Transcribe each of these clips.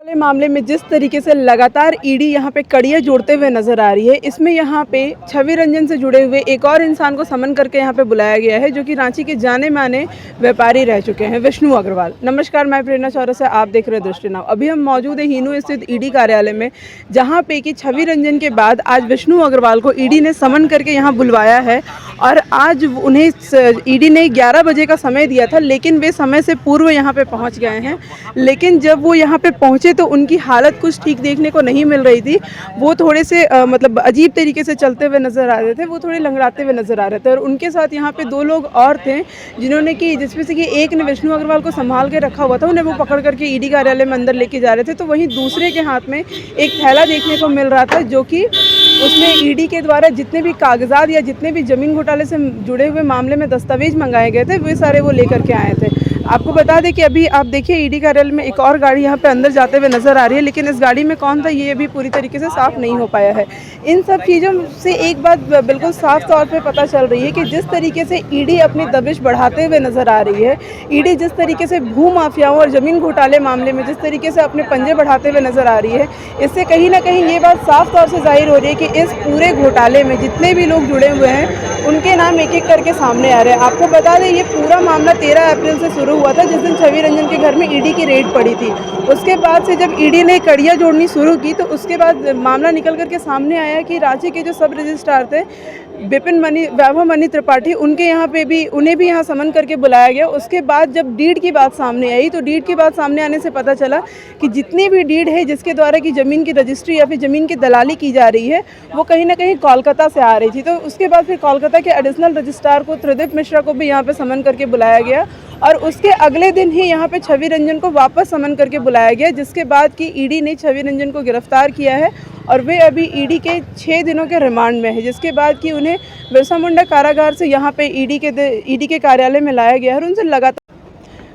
मामले में जिस तरीके से लगातार ईडी यहाँ पे कड़ियाँ जोड़ते हुए नजर आ रही है, इसमें यहाँ पे छवि रंजन से जुड़े हुए एक और इंसान को समन करके यहाँ पे बुलाया गया है, जो कि रांची के जाने माने व्यापारी रह चुके हैं, विष्णु अग्रवाल। नमस्कार, मैं प्रेरणा चौरसिया, आप देख रहे हैं दृष्टि नाउ। अभी हम मौजूद है हीनू स्थित ईडी कार्यालय में, जहाँ पे कि छवि रंजन के बाद आज विष्णु अग्रवाल को ईडी ने समन करके यहाँ बुलवाया है। और आज उन्हें ईडी ने 11 बजे का समय दिया था, लेकिन वे समय से पूर्व यहाँ पे पहुँच गए हैं। लेकिन जब वो यहाँ पे पहुँचे तो उनकी हालत कुछ ठीक देखने को नहीं मिल रही थी। वो थोड़े से मतलब अजीब तरीके से चलते हुए नज़र आ रहे थे, वो थोड़े लंगड़ाते हुए नज़र आ रहे थे। और उनके साथ यहाँ पे 2 लोग और थे, जिन्होंने कि जिसमें से कि एक ने विष्णु अग्रवाल को संभाल के रखा हुआ था, उन्हें वो पकड़ करके ईडी कार्यालय में अंदर लेके जा रहे थे। तो वहीं दूसरे के हाथ में एक थैला देखने को मिल रहा था, जो कि उसमें ईडी के द्वारा जितने भी कागजात या जितने भी ज़मीन घोटाले से जुड़े हुए मामले में दस्तावेज मंगाए गए थे, वे सारे वो लेकर के आए थे। आपको बता दें कि अभी आप देखिए ईडी कार्यालय में एक और गाड़ी यहाँ पे अंदर जाते हुए नजर आ रही है, लेकिन इस गाड़ी में कौन था ये अभी पूरी तरीके से साफ नहीं हो पाया है। इन सब चीज़ों से एक बात बिल्कुल साफ तौर पे पता चल रही है कि जिस तरीके से ईडी अपनी दबिश बढ़ाते हुए नजर आ रही है, ईडी जिस तरीके से भू माफियाओं और ज़मीन घोटाले मामले में जिस तरीके से अपने पंजे बढ़ाते हुए नजर आ रही है, इससे कहीं ना कहीं ये बात साफ तौर से जाहिर हो रही है कि इस पूरे घोटाले में जितने भी लोग जुड़े हुए हैं, उनके नाम एक एक करके सामने आ रहे हैं। आपको बता दें, ये पूरा मामला 13 अप्रैल से शुरू हुआ था, जिस दिन छवि रंजन के घर में ईडी की रेड पड़ी थी। उसके बाद से जब ईडी ने कड़ियाँ जोड़नी शुरू की, तो उसके बाद मामला निकल करके सामने आया कि रांची के जो सब रजिस्ट्रार थे वैभव मनी त्रिपाठी, उनके यहाँ पे भी उन्हें भी यहाँ समन करके बुलाया गया। उसके बाद जब डीड की बात सामने आई, तो डीड की बात सामने आने से पता चला कि जितनी भी डीड है जिसके द्वारा की ज़मीन की रजिस्ट्री या फिर ज़मीन की दलाली की जा रही है, वो कहीं ना कहीं कोलकाता से आ रही थी। तो उसके बाद फिर कोलकाता के एडिशनल रजिस्ट्रार को त्रिदीप मिश्रा को भी यहाँ पे समन करके बुलाया गया, और उसके अगले दिन ही यहाँ पे छवि रंजन को वापस समन करके बुलाया गया, जिसके बाद कि ईडी ने छवि रंजन को गिरफ्तार किया है और वे अभी ईडी के 6 दिनों के रिमांड में है। जिसके बाद कि उन्हें बिरसा मुंडा कारागार से यहाँ पे ईडी के कार्यालय में लाया गया है। और उनसे लगातार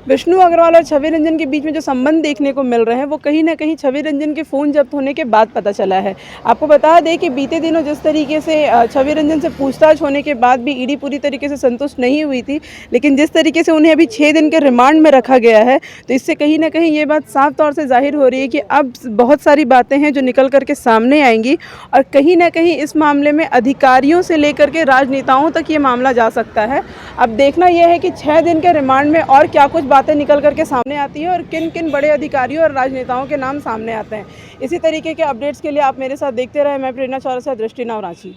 विष्णु अग्रवाल और छवि रंजन के बीच में जो संबंध देखने को मिल रहे हैं, वो कहीं ना कहीं छवि रंजन के फ़ोन जब्त होने के बाद पता चला है। आपको बता दें कि बीते दिनों जिस तरीके से छवि रंजन से पूछताछ होने के बाद भी ईडी पूरी तरीके से संतुष्ट नहीं हुई थी, लेकिन जिस तरीके से उन्हें अभी 6 दिन के रिमांड में रखा गया है, तो इससे कहीं ना कहीं ये बात साफ तौर से जाहिर हो रही है कि अब बहुत सारी बातें हैं जो निकल करके सामने आएंगी, और कहीं ना कहीं इस मामले में अधिकारियों से लेकर के राजनेताओं तक ये मामला जा सकता है। अब देखना यह है कि 6 दिन के रिमांड में और क्या कुछ बातें निकल करके सामने आती है और किन किन बड़े अधिकारियों और राजनेताओं के नाम सामने आते हैं। इसी तरीके के अपडेट्स के लिए आप मेरे साथ देखते रहे। मैं प्रेरणा चौरसिया, दृष्टि नाउ रांची।